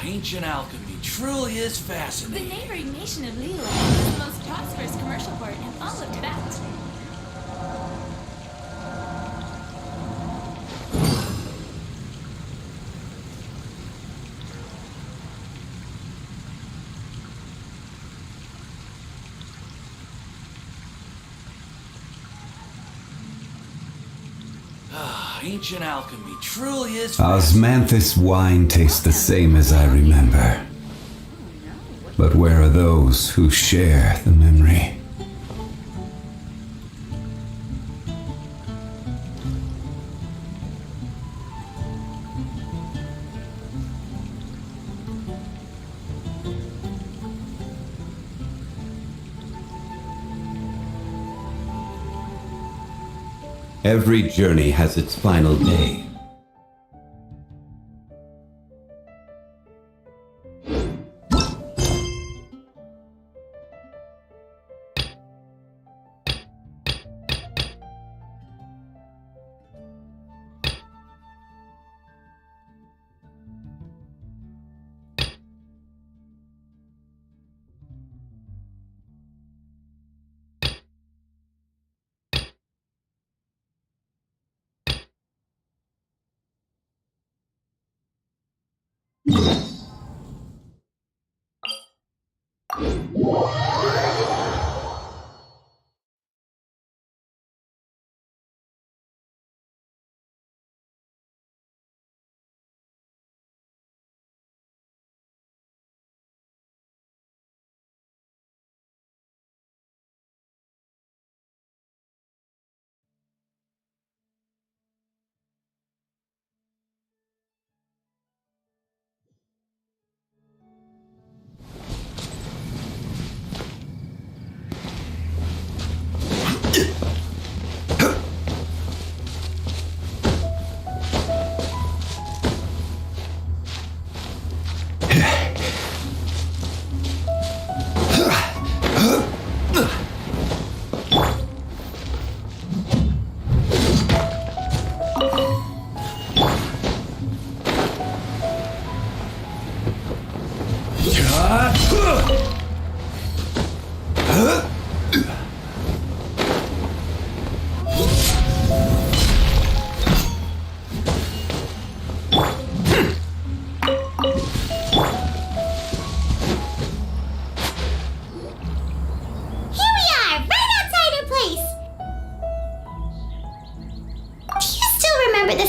Ancient alchemy truly is The fascinating. neighboring nation of Liyue is the most prosperous commercial port in all of Teyvat. Ancient alchemy truly is fascinating. Osmanthus wine tastes the same as I remember. But where are those who share the memory? Every journey has its final day.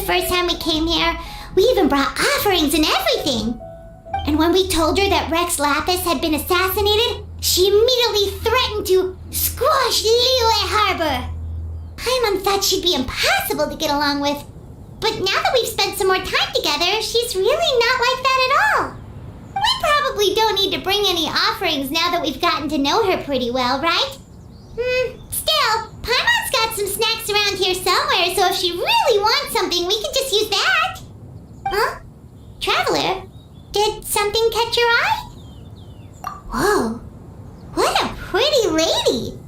First time we came here, we even brought offerings and everything. And when we told her that Rex Lapis had been assassinated, she immediately threatened to squash Liyue Harbor. Paimon thought she'd be impossible to get along with. But now that we've spent some more time together, she's really not like that at all. We probably don't need to bring any offerings now that we've gotten to know her pretty well, right? Still, Paimon's got some snacks around here somewhere, so if she really wants something, we can just use that. Huh? Traveler, did something catch your eye? Whoa, what a pretty lady.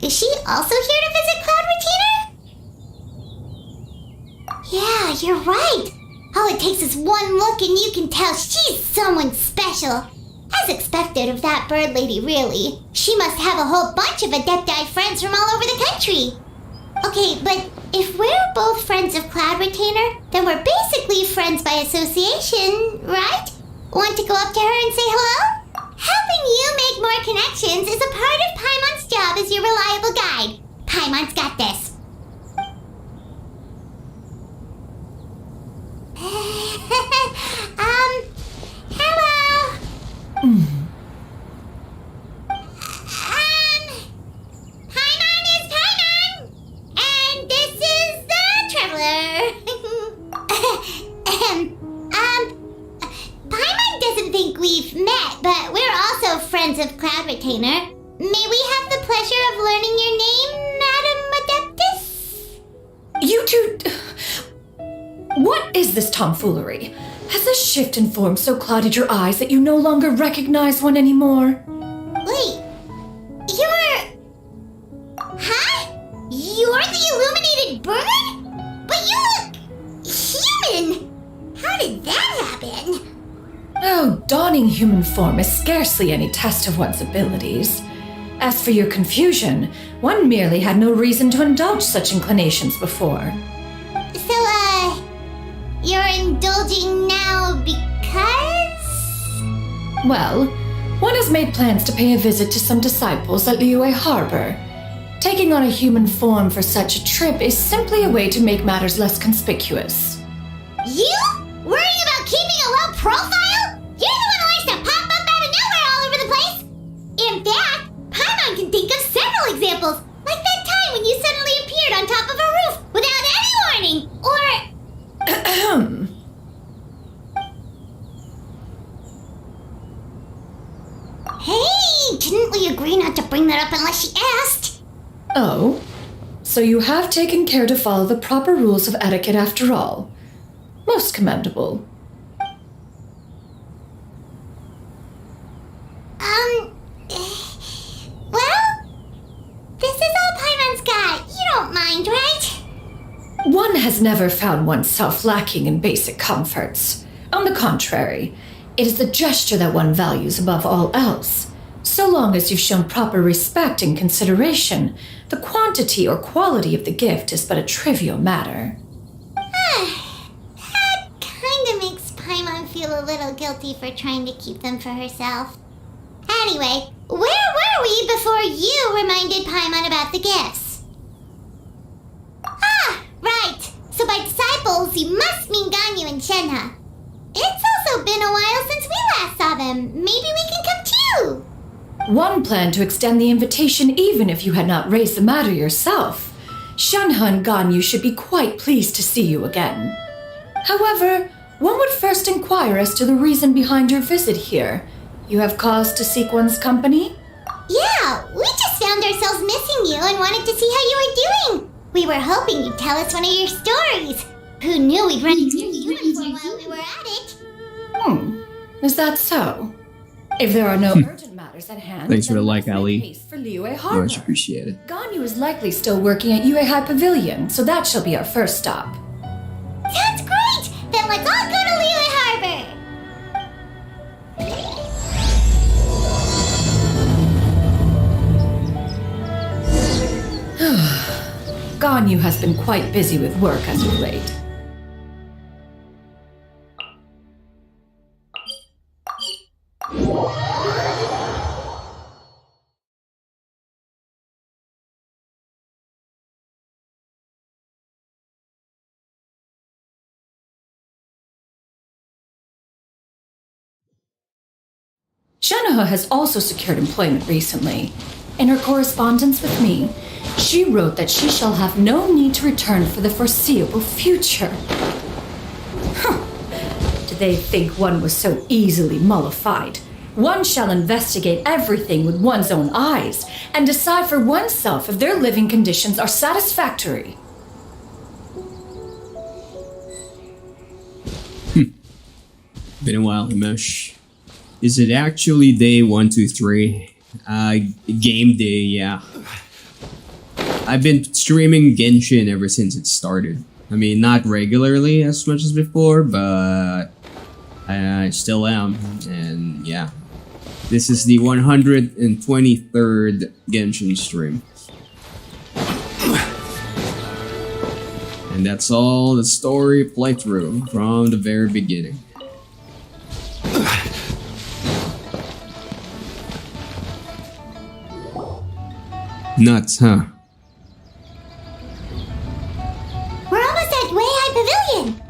Is she also here to visit Cloud Retainer? Yeah, you're right. All it takes is one look and you can tell she's someone special. As expected of that bird lady, really. She must have a whole bunch of Adepti friends from all over the country. Okay, but if we're both friends of Cloud Retainer, then we're basically friends by association, right? Want to go up to her and say hello? Helping you make more connections is a part of Paimon's job as your reliable guide. Paimon's got this. Hello. Paimon is Paimon, and this is the Traveler. Paimon doesn't think we've met, but we're also friends of Cloud Retainer. May we have the pleasure of learning your name, Madam Adeptus? You two... What is this tomfoolery? Has a shift in form so clouded your eyes that you no longer recognize one anymore? Wait, you're... Huh? You're the illuminated bird? But you look... human! How did that happen? Oh, donning human form is scarcely any test of one's abilities. As for your confusion, one merely had no reason to indulge such inclinations before. So, you're indulging now because? Well, one has made plans to pay a visit to some disciples at Liyue Harbor. Taking on a human form for such a trip is simply a way to make matters less conspicuous. You? Worrying about keeping a low profile? You're the one who likes to pop up out of nowhere all over the place! In fact, Paimon can think of several examples, like that time when you suddenly appeared on top of a roof without any warning, or... Hey, didn't we agree not to bring that up unless she asked? Oh, so you have taken care to follow the proper rules of etiquette after all. Most commendable. Well, this is all Paimon's got. You don't mind, right? One has never found oneself lacking in basic comforts. On the contrary, it is the gesture that one values above all else. So long as you've shown proper respect and consideration, the quantity or quality of the gift is but a trivial matter. That kind of makes Paimon feel a little guilty for trying to keep them for herself. Anyway, where were we before you reminded Paimon about the gifts? Ah, right. So by disciples, you must mean Ganyu and Shenhe. It's also been a while since we last saw them. Maybe we can come too. One planned to extend the invitation even if you had not raised the matter yourself. Shenhe and Ganyu should be quite pleased to see you again. However, one would first inquire as to the reason behind your visit here. You have cause to seek one's company? Yeah, we just found ourselves missing you and wanted to see how you were doing. We were hoping you'd tell us one of your stories. Who knew we'd run into your uniform while we were at it? Is that so? If there are no urgent matters at hand, Thanks for the then like, let's make Ali. haste for Liyue Harbor. Much appreciated. Ganyu is likely still working at Yuehai Pavilion, so that shall be our first stop. Sounds great! Then let's all go to Liyue Harbor! Ganyu has been quite busy with work as of late. Shenhe has also secured employment recently. In her correspondence with me, she wrote that she shall have no need to return for the foreseeable future. Did they think one was so easily mollified? One shall investigate everything with one's own eyes and decide for oneself if their living conditions are satisfactory. Been a while, Himesh. Is it actually day 1, 2, 3? Game day, yeah. I've been streaming Genshin ever since it started. I mean, not regularly as much as before, but I still am. And yeah, this is the 123rd Genshin stream. And that's all the story playthrough from the very beginning. Nuts, huh? We're almost at Weihai Pavilion.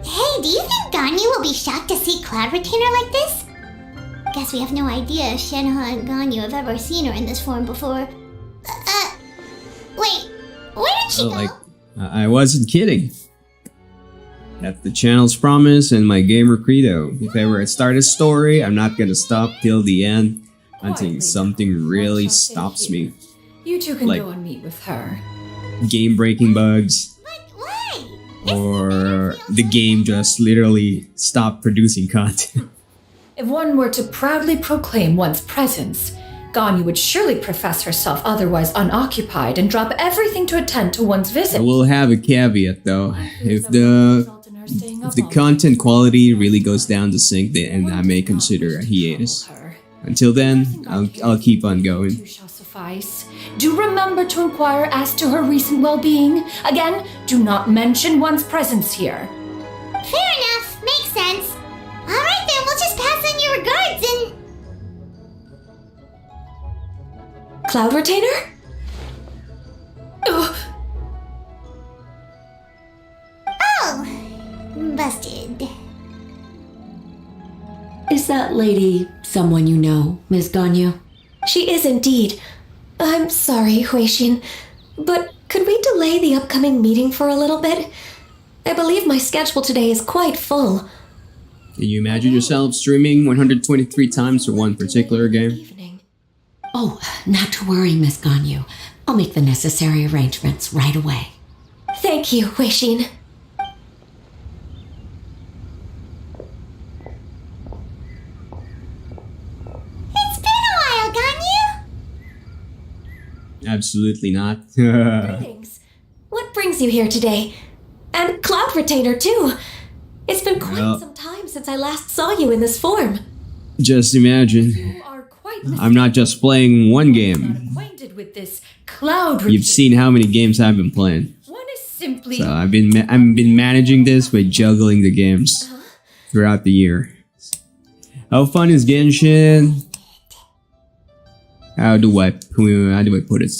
Hey, do you think Ganyu will be shocked to see Cloud Retainer like this? Guess we have no idea if Shenhe and Ganyu have ever seen her in this form before. Wait, where did she go? I wasn't kidding. That's the channel's promise and my gamer credo. If ever I start a story, I'm not gonna stop till the end until something really stops me. You two can Like- go and meet with her. Game-breaking bugs, But why? or the game just literally stopped producing content. If one were to proudly proclaim one's presence, Ganyu would surely profess herself otherwise unoccupied and drop everything to attend to one's I visit. will have a caveat though. If the if the content quality really goes down the sink, then I may consider a hiatus. Until then, I'll keep on going. You shall suffice. Do remember to inquire as to her recent well-being. Again, do not mention one's presence here. Fair enough. Makes sense. Alright then, we'll just pass on your regards and... Cloud Retainer? Ugh. Oh, busted. Is that lady someone you know, Ms. Ganyu? She is indeed. I'm sorry, Huixin, but could we delay the upcoming meeting for a little bit? I believe my schedule today is quite full. Can you imagine yourself streaming 123 times for one particular game? Evening. Oh, not to worry, Ms. Ganyu. I'll make the necessary arrangements right away. Thank you, Huixin. It's been a while, Ganyu. Absolutely not. Greetings. What brings you here today? And Cloud Retainer, too. It's been quite Well- some time since I last saw you in this form. Just imagine. You are quite I'm not just playing one game. acquainted with this cloud. You've seen how many games I've been playing. One is simply So I've been managing this by juggling the games throughout the year. How fun is Genshin? How do I put it?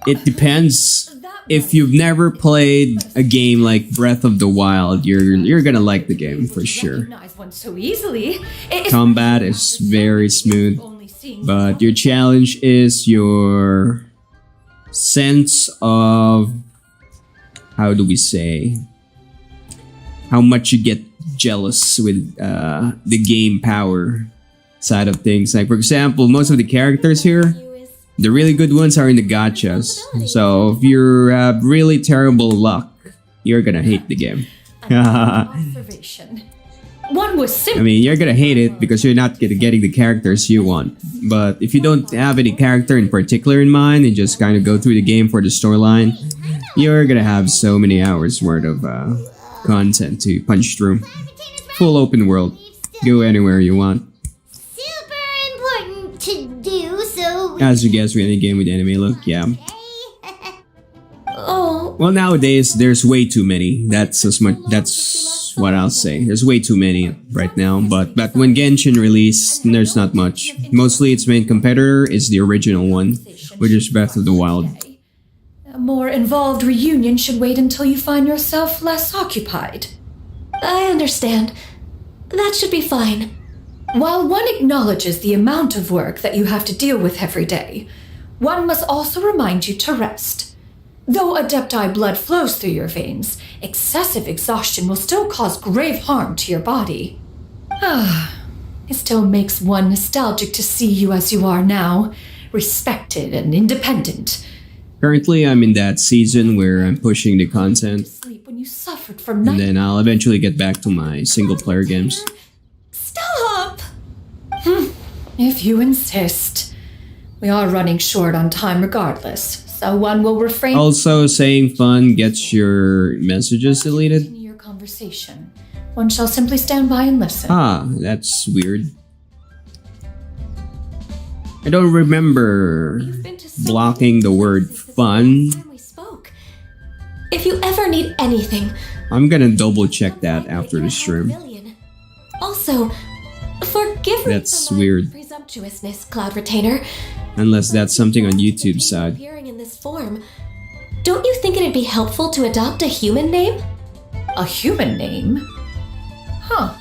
It depends. If you've never played a game like Breath of the Wild, you're gonna like the game for sure. recognize one so easily. It is Combat is very smooth, only seeing but your challenge is your sense of, how do we say, how much you get jealous with the game power side of things. Like, for example, most of the characters here, the really good ones are in the gachas. So if you have really terrible luck, you're gonna hate the game. observation. One was I simply mean, you're gonna hate it because you're not getting the characters you want. But if you don't have any character in particular in mind and just kind of go through the game for the storyline, you're gonna have so many hours worth of content to punch through. Full open world. Go anywhere you want. Super important to do, so... As you guess with any game with anime look, yeah. Oh, Well, nowadays there's way too many. That's what I'll say. There's way too many right now. But when Genshin released, there's not much. Mostly its main competitor is the original one, which is Breath of the Wild. a more involved reunion should wait until you find yourself less occupied. I understand. That should be fine. While one acknowledges the amount of work that you have to deal with every day, one must also remind you to rest. Though Adepti blood flows through your veins, excessive exhaustion will still cause grave harm to your body. It still makes one nostalgic to see you as you are now, respected and independent. Currently, I'm in that season where I'm pushing the content, Sleep when you suffered from and night. then I'll eventually get back to my single-player games. Stop! If you insist. We are running short on time regardless, so one will refrain Also, saying fun gets your messages deleted. from your conversation. One shall simply stand by and listen. Ah, that's weird. I don't remember Been to so blocking the word since the fun. last time we spoke. If you ever need anything, I'm gonna double check that after the stream. Million. Also, forgive me That's for my weird. presumptuousness, Cloud Retainer. Unless that's something on YouTube's side. Appearing in this form, don't you think it'd be helpful to adopt a human name? A human name? Huh.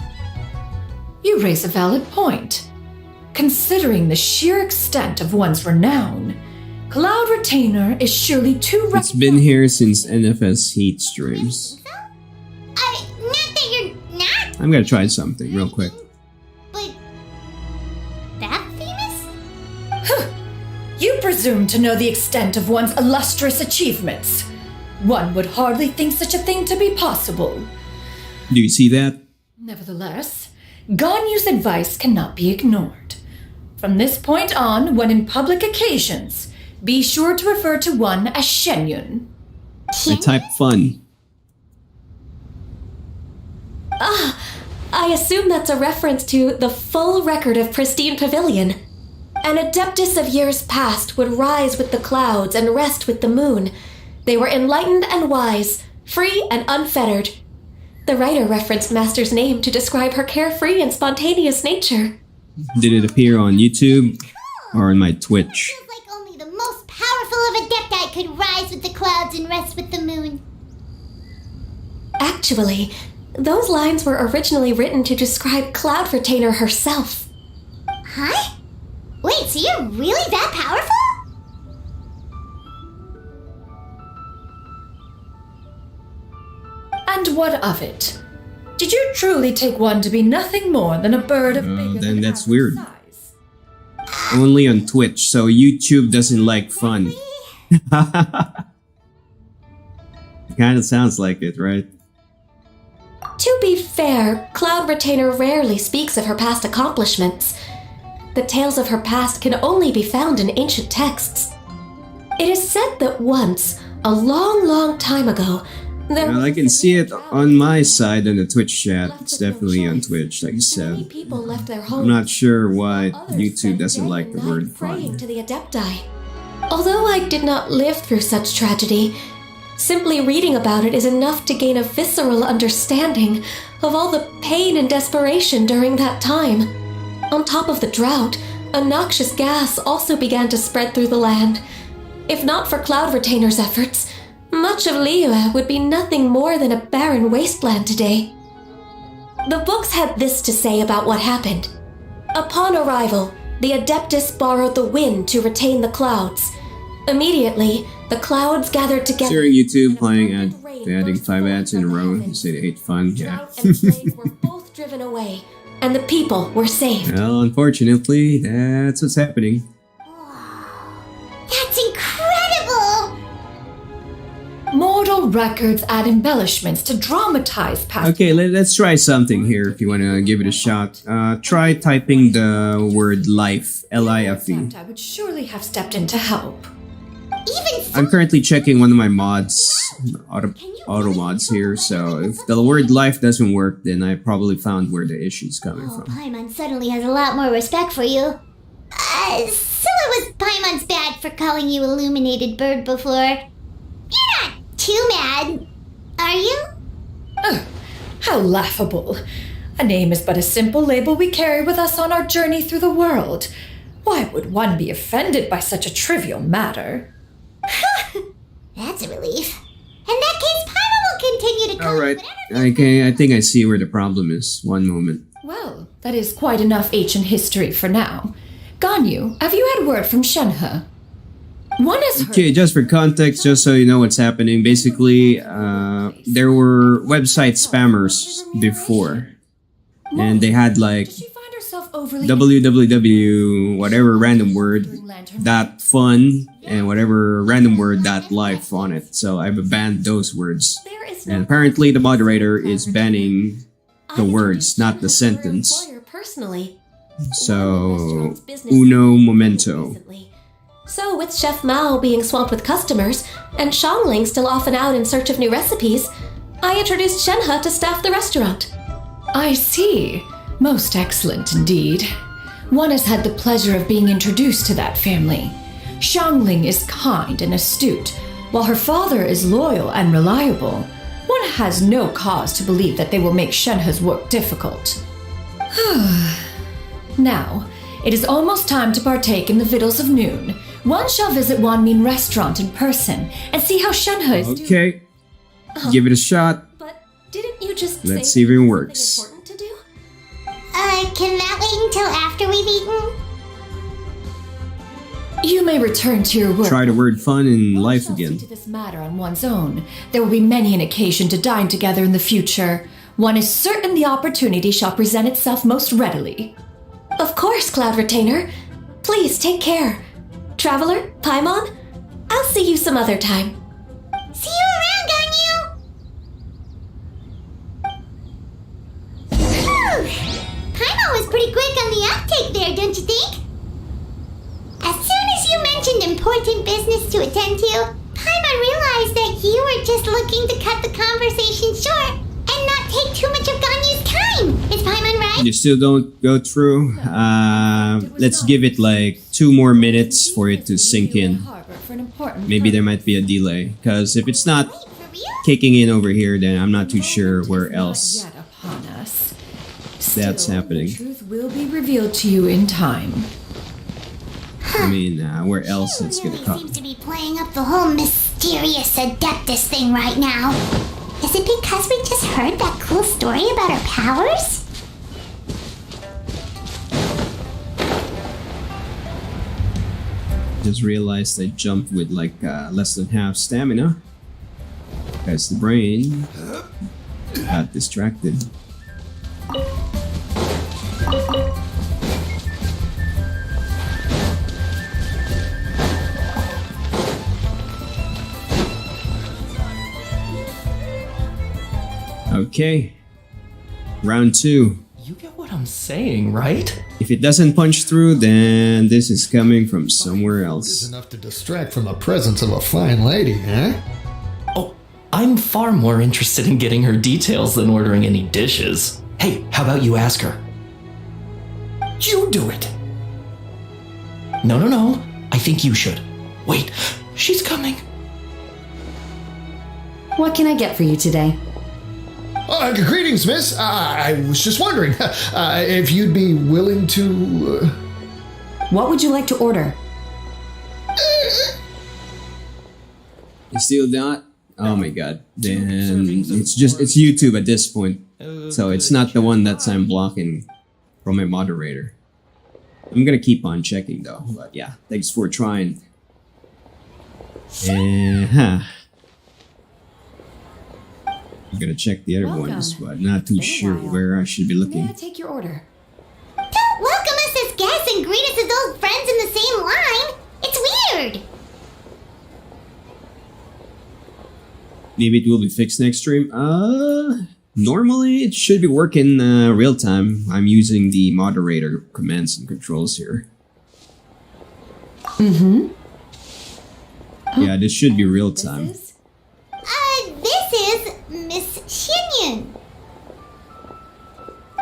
You raise a valid point. Considering the sheer extent of one's renown, Cloud Retainer is surely too It's been here since NFS Heat streams. Not that you're not, I'm gonna try something real quick. but... that famous? You presume to know the extent of one's illustrious achievements. One would hardly think such a thing to be possible. Do you see that? Nevertheless, Ganyu's advice cannot be ignored. From this point on, when in public occasions, be sure to refer to one as Shenyun. I type fun. I assume that's a reference to the full record of Pristine Pavilion. An adeptus of years past would rise with the clouds and rest with the moon. They were enlightened and wise, free and unfettered. The writer referenced Master's name to describe her carefree and spontaneous nature. Did it appear on YouTube or on my Twitch? Feels like only the most powerful of Adepti could rise with the clouds and rest with the moon. Actually, those lines were originally written to describe Cloud Retainer herself. Huh? Wait, so you're really that powerful? And what of it? Did you truly take one to be nothing more than a bird of bigger then than that's average weird. size? Only on Twitch, so YouTube doesn't like fun. Kind of sounds like it, right? To be fair, Cloud Retainer rarely speaks of her past accomplishments. The tales of her past can only be found in ancient texts. It is said that once, a long, long time ago, there Well, I can see it on my side on the Twitch chat. It's definitely on Twitch, like I many said. people left their homes. I'm not sure why Others YouTube spent doesn't day like and the night word praying fun. to the Adepti. Although I did not live through such tragedy, simply reading about it is enough to gain a visceral understanding of all the pain and desperation during that time. On top of the drought, a noxious gas also began to spread through the land. If not for Cloud Retainer's efforts, much of Liyue would be nothing more than a barren wasteland today. The books had this to say about what happened. Upon arrival, the Adeptus borrowed the wind to retain the clouds. Immediately, the clouds gathered together. Hearing YouTube playing ad, adding 5 ads in a row, you say they hate fun. Yeah. Drought and plague were both driven away, and the people were saved. Well, unfortunately, that's what's happening. That's incredible! Mortal records add embellishments to dramatize past. Okay, let's try something here if you want to give it a shot. Try typing the word life, L-I-F-E. I would surely have stepped in to help. Even so, I'm currently checking one of my mods, auto mods here, so if the word life doesn't work, then I probably found where the issue's coming from. Paimon suddenly has a lot more respect for you. So it was Paimon's bad for calling you Illuminated Bird before. You're not too mad, are you? How laughable. A name is but a simple label we carry with us on our journey through the world. Why would one be offended by such a trivial matter? That's a relief. In that case, Paimon will continue to call Alright, you whatever. okay, I think I see where the problem is. One moment. Well, that is quite enough ancient history for now. Ganyu, have you had word from Shenhe? One has heard. Okay, just for context, just so you know what's happening, basically, there were website spammers before. And they had like Did she find herself overly www whatever random word dot fun and whatever random dot life on it. So I've banned those words. There is no And apparently the moderator is banning the I words, introduced not the Shenhe to her sentence. employer personally. So uno momento. Recently. So, with Chef Mao being swamped with customers, and Xiangling still off and out in search of new recipes, I introduced Shenhe to staff the restaurant. I see. Most excellent indeed. One has had the pleasure of being introduced to that family. Xiangling is kind and astute, while her father is loyal and reliable. One has no cause to believe that they will make Shenhe's work difficult. Now, it is almost time to partake in the victuals of noon. One shall visit Wanmin restaurant in person and see how Shenhe is doing. Okay, give it a shot. But didn't you just Let's say see if it something works. important to do? Can that wait until after we've eaten? You may return to your work. Try the word fun in One life shall again. see to this matter on one's own. There will be many an occasion to dine together in the future. One is certain the opportunity shall present itself most readily. Of course, Cloud Retainer. Please take care. Traveler, Paimon, I'll see you some other time. See you around, Ganyu! Phew! Paimon was pretty quick on the uptake there, don't you think? As soon as you mentioned important business to attend to, Paimon realized that you were just looking to cut the conversation short and not take too much of Ganyu's time. Is Paimon right? You still don't go through? Let's give it like 2 more minutes for it to sink in. Maybe there might be a delay. Because if it's not For real? kicking in over here, then I'm not too sure where else Yet upon us. that's Still, happening. The truth will be revealed to you in time. I mean, where else it's Really gonna come. seems to be playing up the whole mysterious Adeptus thing right now. Is it because we just heard that cool story about our powers? Just realized I jumped with like less than half stamina. Because the brain got distracted. Okay. Round 2. You get what I'm saying, right? If it doesn't punch through, then this is coming from somewhere else. Enough to distract from the presence of a fine lady, eh? Oh, I'm far more interested in getting her details than ordering any dishes. Hey, how about you ask her? You do it. No. I think you should. Wait, she's coming. What can I get for you today? Greetings, miss. I was just wondering if you'd be willing to... What would you like to order? You still not? Oh my god. Then it's YouTube at this point. So it's not the one that I'm blocking from my moderator. I'm gonna keep on checking though. But yeah, thanks for trying. I'm gonna check the other ones, but not too sure where I should be looking. May I take your order? Don't welcome us as guests and greet us as old friends in the same line. It's weird. Maybe it will be fixed next stream. Normally it should be working real time. I'm using the moderator commands and controls here. Yeah, this should be real time. This is Miss Xinyun.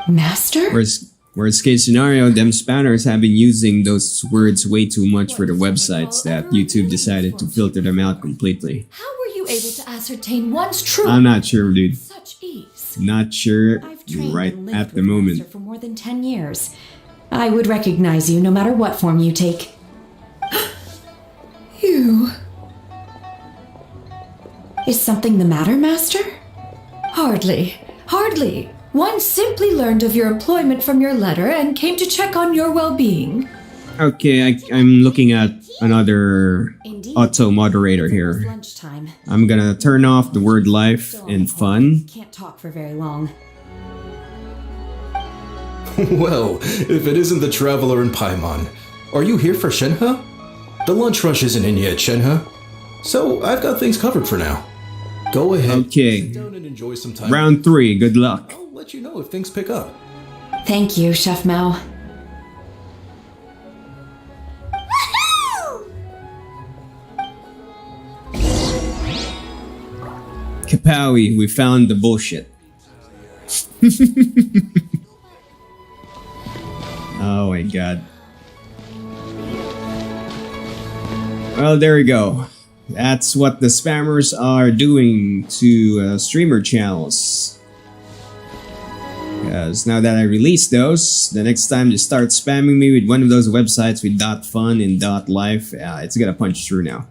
Master? Worst case scenario, them spammers have been using those words way too much for their websites that YouTube decided to filter them out completely. How were you able to ascertain one's truth? I'm not sure, dude. Such ease. Not sure I've trained right and lived at the with moment. Master for more than 10 years. I would recognize you no matter what form you take. You. Is something the matter, Master? Hardly. One simply learned of your employment from your letter and came to check on your well-being. Okay, I'm looking at another Indeed. auto moderator It's here. lunchtime. I'm gonna turn off the word life Still on and the phone. fun. Can't talk for very long. Well, if it isn't the traveler in Paimon, are you here for Shenhe? The lunch rush isn't in yet, Shenhe. So I've got things covered for now. Go ahead. Okay. Sit down and enjoy some time. Round 3, good luck. I'll let you know if things pick up. Thank you, Chef Mao. Woohoo! Kapowie, we found the bullshit. Oh my god. Well, there we go. That's what the spammers are doing to streamer channels. Because now that I released those, the next time they start spamming me with one of those websites with .fun and .life, it's gonna punch through now.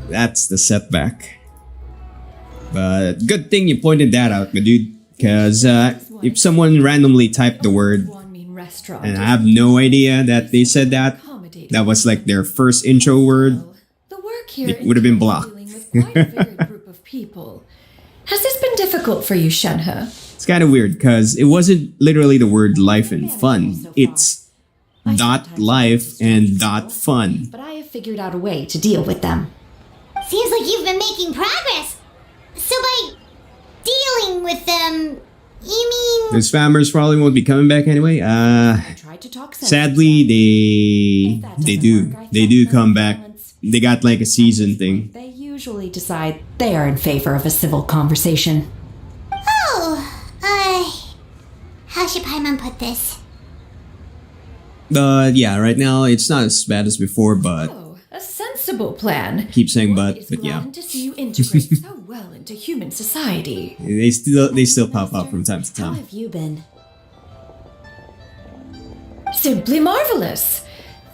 That's the setback. But good thing you pointed that out, my dude. Because if someone randomly typed the word Restaurant. and I have no idea that they said that, that was like their first intro word, The work here it would have been blocked. dealing with quite a varied group of people. Has this been difficult for you, Shenhe? It's kind of weird because it wasn't literally the word life and fun. It's .life and .fun. But I have figured out a way to deal with them. Seems like you've been making progress. So by dealing with them, you mean... The spammers probably won't be coming back anyway. Tried to talk sense Sadly, into them. If that they doesn't work, I do threaten come them back. with violence. They got like a season thing. They usually decide they are in favor of a civil conversation. how should Paimon put this? Yeah, right now it's not as bad as before, but Oh, a sensible plan. keep saying One but is yeah. glad to see you integrate so well into human society. They still pop up from time to How time. have you been? Simply marvelous.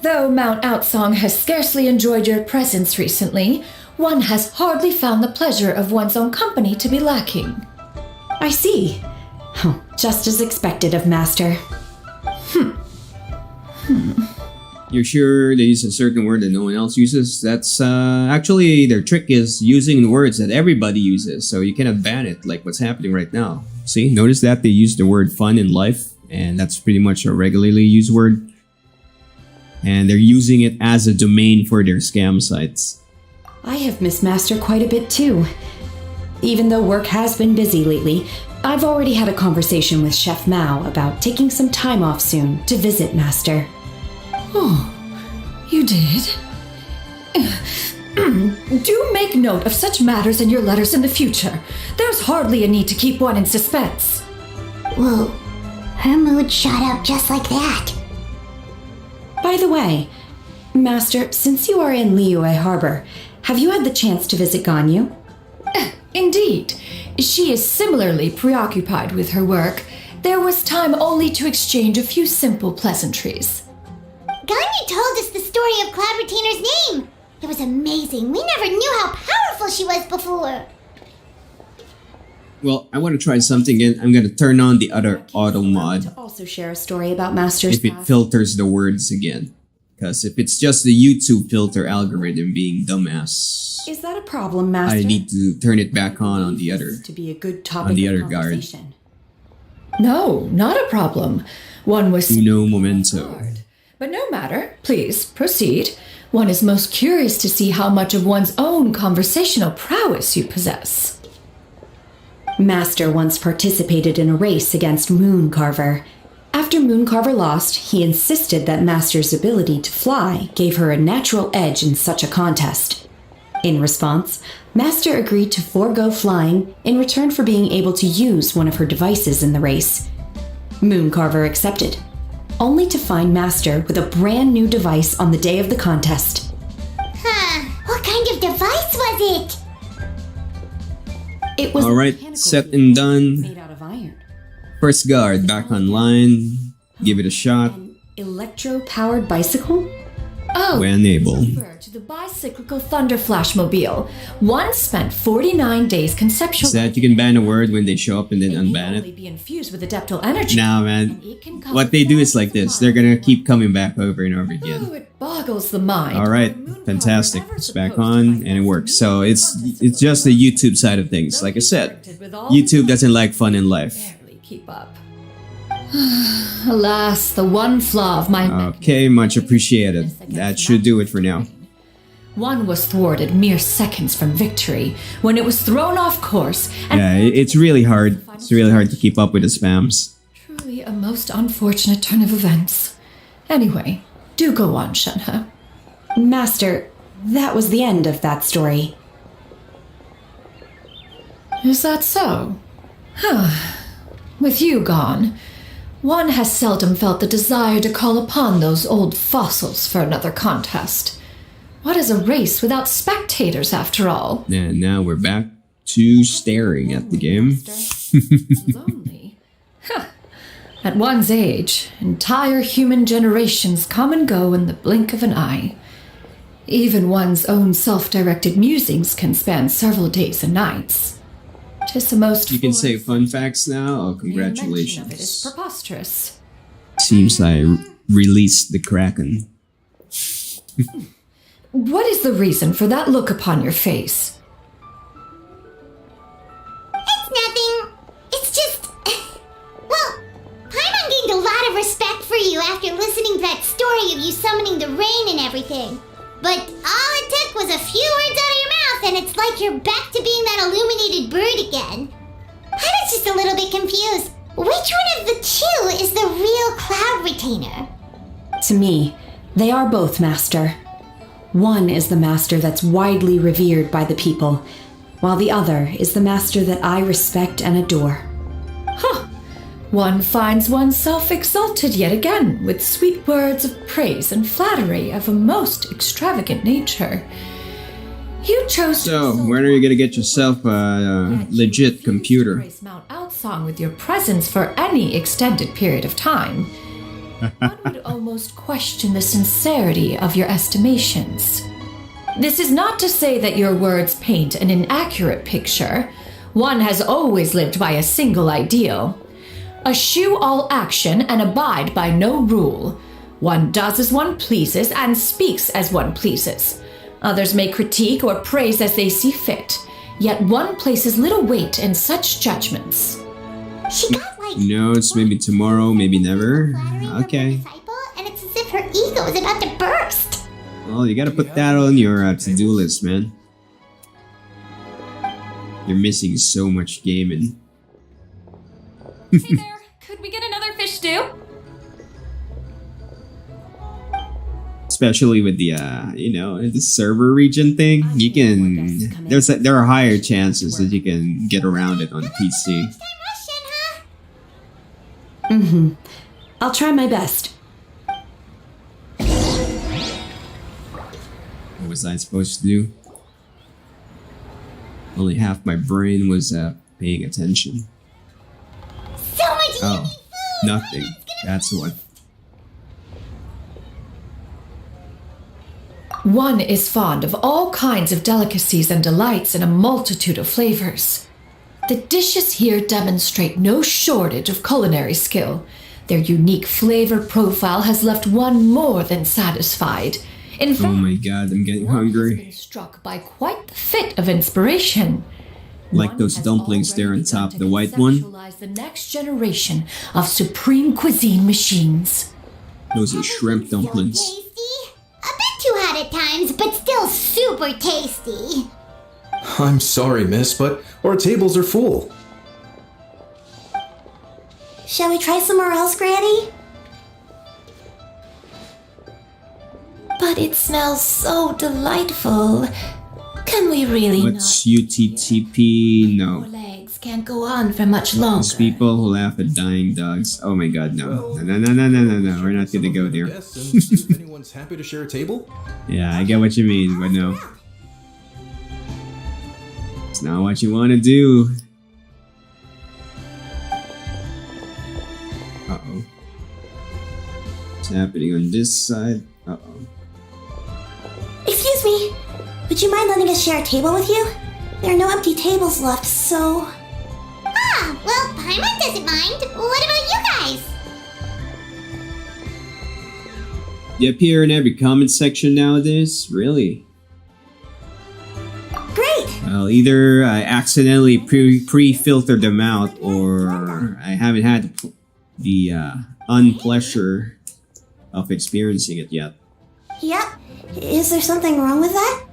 Though Mount Outsong has scarcely enjoyed your presence recently, one has hardly found the pleasure of one's own company to be lacking. I see. Oh, just as expected of Master. You're sure they use a certain word that no one else uses? That's actually their trick is using words that everybody uses, so you cannot ban it like what's happening right now. See, notice that they use the word fun in life, and that's pretty much a regularly used word. And they're using it as a domain for their scam sites. I have missed Master quite a bit too. Even though work has been busy lately, I've already had a conversation with Chef Mao about taking some time off soon to visit Master. Oh, you did? Do make note of such matters in your letters in the future. There's hardly a need to keep one in suspense. Whoa, her mood shot up just like that. By the way, Master, since you are in Liyue Harbor, have you had the chance to visit Ganyu? Indeed. She is similarly preoccupied with her work. There was time only to exchange a few simple pleasantries. Ganyu told us the story of Cloud Retainer's name. It was amazing. We never knew how powerful she was before. Well, I want to try something again. I'm going to turn on the other auto To mod also share a story about Master's if it past. filters the words again. Because if it's just the YouTube filter algorithm being dumbass, Is that a problem, Master? I need to turn it back on the other. To be a good topic on the of other guard. conversation. No, not a problem. One was Uno momento. hard. But no matter. Please, proceed. One is most curious to see how much of one's own conversational prowess you possess. Master once participated in a race against Mooncarver. After Mooncarver lost, he insisted that Master's ability to fly gave her a natural edge in such a contest. In response, Master agreed to forego flying in return for being able to use one of her devices in the race. Mooncarver accepted, only to find Master with a brand new device on the day of the contest. Huh, what kind of device was it? It was a Alright, mechanical set vehicle and done. made out of iron. First guard back online. Give it a shot An electro-powered bicycle? Oh, when able. refer to the bicyclical Thunder Flashmobile. One spent 49 days conceptualizing. Is that you can ban a word when they show up and then It unban can only it? be infused with adeptal energy. Nah, man. And it can cover What they do is like thousands of this. They're gonna miles. keep coming back over and over again. Oh, it boggles the mind. Alright, Mooncarver fantastic. never It's back supposed to on find and it us works. in So the it's contest just the YouTube side of things. Like I said, YouTube doesn't like fun in life. barely keep up. Alas, the one flaw of my Okay, much appreciated. That should do it for now. One was thwarted mere seconds from victory when it was thrown off course and Yeah, it's really hard. It's really hard to keep up with the spams. truly a most unfortunate turn of events. Anyway, do go on, Shenhe. Master, that was the end of that story. Is that so? With you gone, one has seldom felt the desire to call upon those old fossils for another contest. What is a race without spectators, after all? And now we're back to staring at the game. Lonely. At one's age, entire human generations come and go in the blink of an eye. Even one's own self-directed musings can span several days and nights. 'Tis a most You can say foolish- fun facts now. Oh, The invention of it is congratulations. preposterous. Seems I released the Kraken. What is the reason for that look upon your face? It's nothing. It's just... Well, Paimon gained a lot of respect for you after listening to that story of you summoning the rain and everything. But all it took was a few words out of your mouth and it's like you're back to being that illuminated bird again. I was just a little bit confused. Which one of the two is the real Cloud Retainer? To me, they are both, Master. One is the Master that's widely revered by the people, while the other is the Master that I respect and adore. One finds oneself exalted yet again with sweet words of praise and flattery of a most extravagant nature. You chose So, when are you gonna get yourself a legit computer? praise Mount Outsong with your presence for any extended period of time. One would almost question the sincerity of your estimations. This is not to say that your words paint an inaccurate picture. One has always lived by a single ideal. Eschew all action and abide by no rule. One does as one pleases and speaks as one pleases. Others may critique or praise as they see fit, yet one places little weight in such judgments. She got like Notes, maybe tomorrow, maybe never. flattering of Okay. her disciple, and it's as if her ego is about to burst. Well, you gotta put that on your to-do list, man. You're missing so much gaming. Hey there, could we get another fish stew? Especially with the the server region thing, you can there are higher chances that you can get around it on PC. I'll try my best. What was I supposed to do? Only half my brain was paying attention. So much Oh, yummy food. nothing. That's what. One is fond of all kinds of delicacies and delights in a multitude of flavors. The dishes here demonstrate no shortage of culinary skill. Their unique flavor profile has left one more than satisfied. In fact, Oh my god, I'm getting one has hungry. been struck by quite the fit of inspiration. Like One those has dumplings there on already top, begun the to white one. conceptualize the next generation of supreme cuisine machines. Those are shrimp dumplings. Tasty. A bit too hot at times, but still super tasty. I'm sorry, miss, but our tables are full. Shall we try somewhere else, Granny? But it smells so delightful. Can we really What's UTTP? No. legs can't go on for much longer. Those people who laugh at dying dogs. Oh my god, no. No. We're not gonna go there. Guests, and if anyone's happy to share a table? Yeah, I get what you mean, but no. It's not what you want to do. Uh-oh. What's happening on this side? Uh-oh. Excuse me. Would you mind letting us share a table with you? There are no empty tables left, so... Ah, well, Paimon doesn't mind. What about you guys? You appear in every comment section nowadays? Really? Great. Well, either I accidentally pre-filtered them out, or I haven't had the unpleasure of experiencing it yet. Yep. Is there something wrong with that?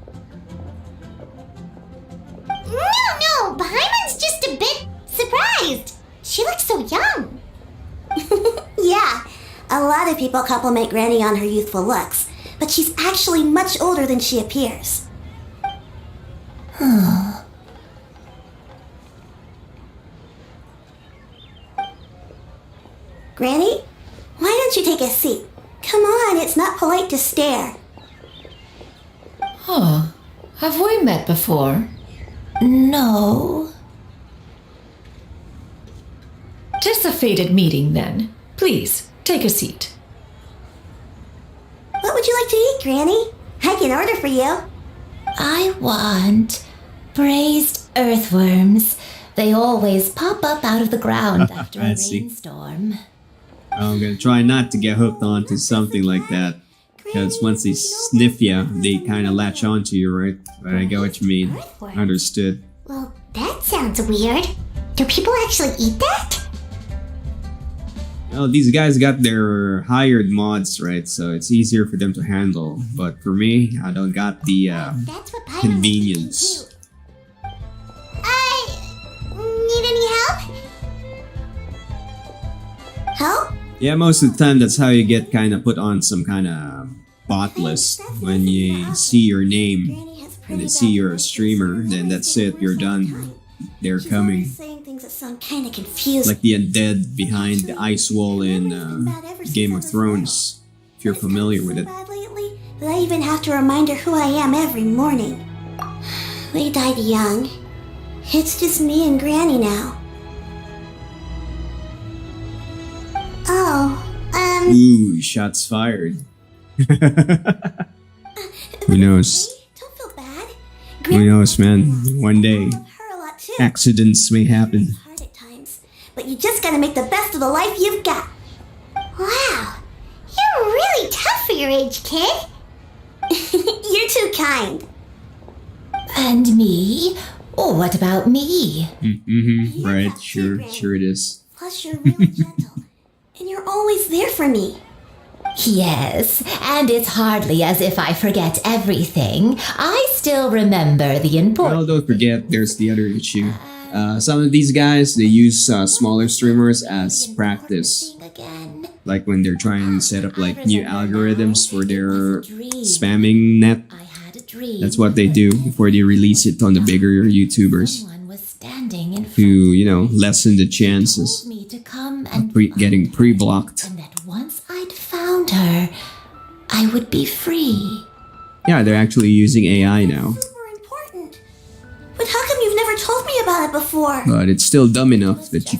No, Paimon's just a bit surprised. She looks so young. Yeah, a lot of people compliment Granny on her youthful looks, but she's actually much older than she appears. Granny, why don't you take a seat? Come on, it's not polite to stare. Huh. Have we met before? No. Tis a fated meeting, then. Please, take a seat. What would you like to eat, Granny? I can order for you. I want braised earthworms. They always pop up out of the ground after I a see. rainstorm. I'm gonna try not to get hooked onto something like that. Because once they sniff you, they kind of latch onto you, right? But I get what you mean. Understood. Well, that sounds weird. Do people actually eat that? Well, these guys got their hired mods, right? So it's easier for them to handle. But for me, I don't got the That's what Paimon convenience. too. Need any help? Help? Yeah, most of the time that's how you get kind of put on some kind of bot list. When you see your name and they see you're a streamer, then that's it, you're done. They're She's always coming. saying things that So I'm kind of confused. Like the undead behind the ice wall in Game of Thrones, if you're familiar with it. Bad lately that I even have to remind her who I am every morning. We died young. It's just me and Granny now. Oh, Ooh, shots fired. Who knows? Don't feel bad. Who knows, man? One day, Her a lot too. accidents may happen. Hard at times, but you just gotta make the best of the life you've got. Wow, you're really tough for your age, kid. You're too kind. And me? Oh, what about me? Mm-hmm. Yeah, Right, that's sure, Granny. sure it is. Plus, you're really gentle, and you're always there for me. Yes, and it's hardly as if I forget everything. I still remember the important. Well, don't forget, there's the other issue. Some of these guys, they use smaller streamers as practice. Again. Like when they're trying to set up like new algorithms for their spamming net. I had a dream. That's what they do before they release it on the bigger YouTubers Someone was standing in front to, you know, lessen the chances of me to come and getting pre-blocked. and that once I'd found her, I would be free. Yeah, they're actually using AI now, Super important. But how come you've never told me about it before? but it's still dumb enough that you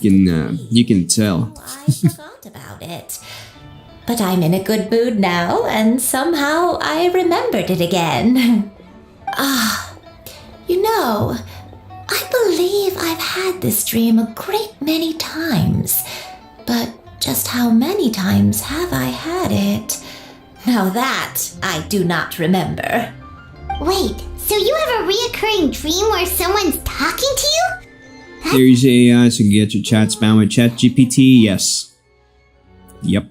can tell. I forgot about it. But I'm in a good mood now, and somehow I remembered it again. You know, I believe I've had this dream a great many times. But just how many times have I had it? Now that I do not remember. Wait, so you have a reoccurring dream where someone's talking to you? There's AI, so you can get your chat spam with ChatGPT. Yes. Yep.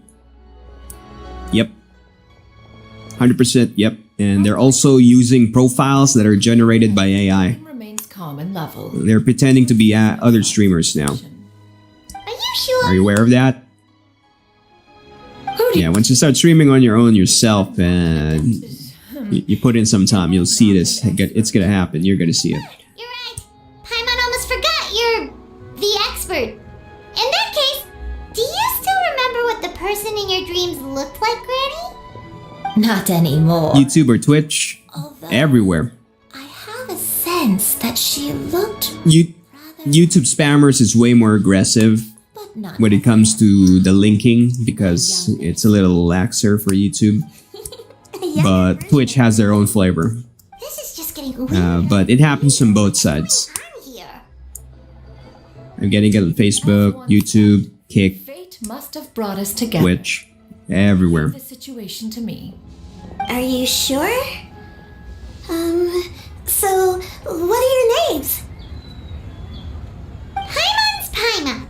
100% yep. And they're also using profiles that are generated by AI. Remains calm and level. They're pretending to be other streamers now. Are you sure? Are you aware of that? Yeah, once you start streaming on your own yourself and you put in some time, you'll see this. It's gonna happen. You're gonna see it. You're right. Paimon almost forgot you're the expert. In that case, do you still remember what the person in your dreams looked like, Granny? Not anymore. YouTube or Twitch, Although everywhere. I have a sense that she looked YouTube spammers is way more aggressive but not when it comes to the linking because it's a little laxer for YouTube. But Twitch has their own flavor. This is just getting weird. But it happens on both sides. I'm here. I'm getting it on Facebook, YouTube, Kick, Fate must have brought us together. Twitch, everywhere. The situation to me. Are you sure? So, what are your names? Paimon's Paimon.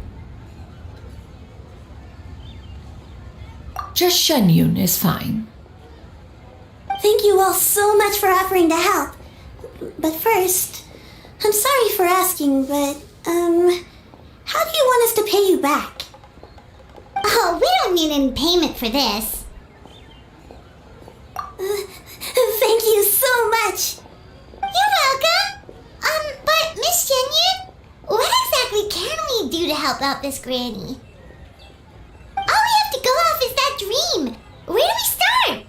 Just Shenyun is fine. Thank you all so much for offering to help. But first, I'm sorry for asking, but, how do you want us to pay you back? Oh, we don't need any payment for this. Thank you so much. You're welcome. But Miss Shenyun, what exactly can we do to help out this granny? All we have to go off is that dream. Where do we start?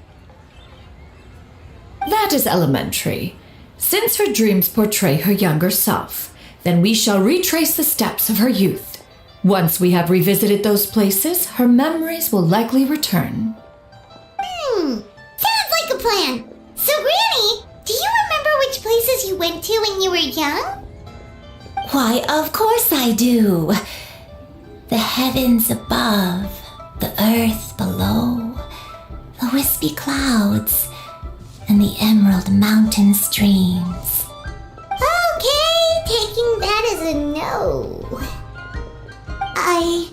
That is elementary. Since her dreams portray her younger self, then we shall retrace the steps of her youth. Once we have revisited those places, her memories will likely return. Sounds like a plan. So, Granny, do you remember which places you went to when you were young? Why, of course I do. The heavens above, the earth below, the wispy clouds, and the emerald mountain streams. Okay, taking that as a no. I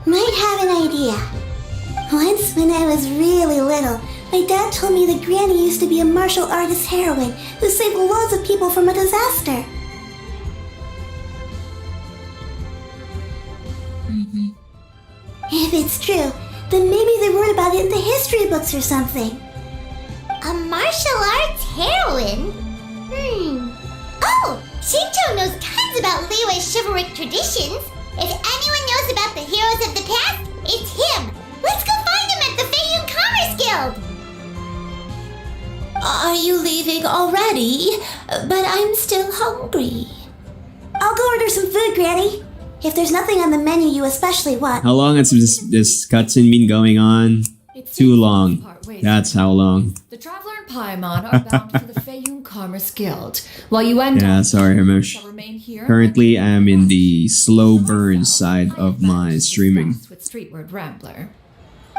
might have an idea. Once when I was really little, my dad told me that Granny used to be a martial artist heroine who saved loads of people from a disaster. If it's true, then maybe they wrote about it in the history books or something. A martial arts heroine? Oh, Shinto knows tons about Liyue's chivalric traditions. If anyone knows about the heroes of the past, it's him. Let's go find him at the Feiyun Commerce Guild. Are you leaving already? But I'm still hungry. I'll go order some food, Granny. If there's nothing on the menu you especially want. How long has this cutscene been going on? Too long. That's how long. The Traveler and Paimon are bound for the Feiyun Commerce Guild, while you and Yeah, sorry, Hamish. shall remain here. Currently, I'm in the slow burn side of my streaming. With Streetward Rambler.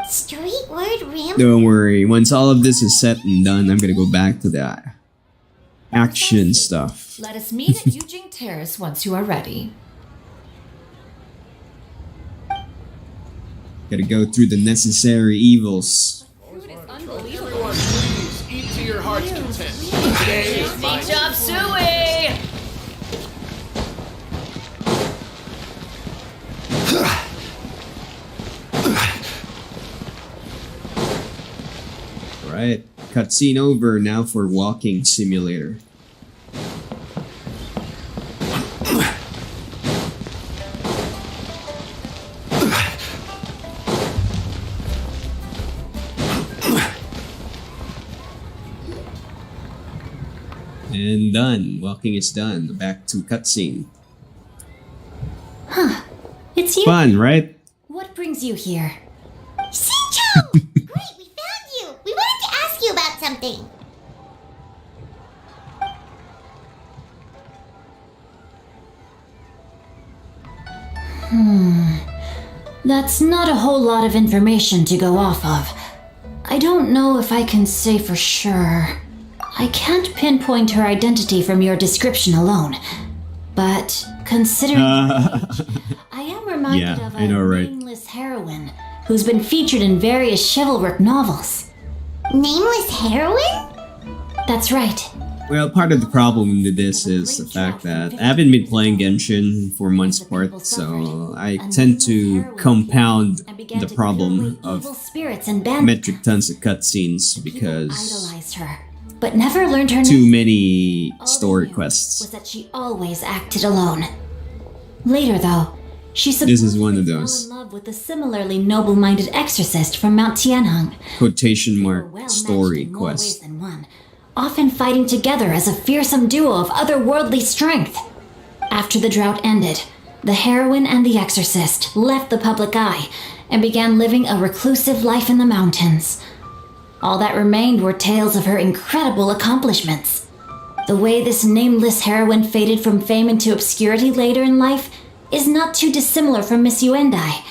Street word ram. Don't worry, once all of this is set and done, I'm gonna go back to the action stuff. Let us meet at Eugene Terrace once you are ready. Gotta go through the necessary evils. Everyone, please eat to your heart's content. Today is my Chop suey! Right, cutscene over. Now for walking simulator. And done. Walking is done. Back to cutscene. It's you. Fun, right? What brings you here? Shincho! Great, we found you. We wanted to ask you about something. That's not a whole lot of information to go off of. I don't know if I can say for sure. I can't pinpoint her identity from your description alone. But considering her age, I am reminded of a nameless heroine who's been featured in various chivalric novels. Nameless heroine? That's right. Well, part of the problem with this is the fact that I haven't been playing Genshin for months apart, so I tend to compound the problem of metric tons of cutscenes because Idolized her, but never learned her too name. many All story I knew quests. was that she always acted alone. Later, though, she This is one of fell those. in love with a similarly noble-minded exorcist from Mount Tianheng. Quotation They were mark well-matched story in more ways quest. than one, often fighting together as a fearsome duo of otherworldly strength. After the drought ended, the heroine and the exorcist left the public eye and began living a reclusive life in the mountains. All that remained were tales of her incredible accomplishments. The way this nameless heroine faded from fame into obscurity later in life is not too dissimilar from Miss Yuendai.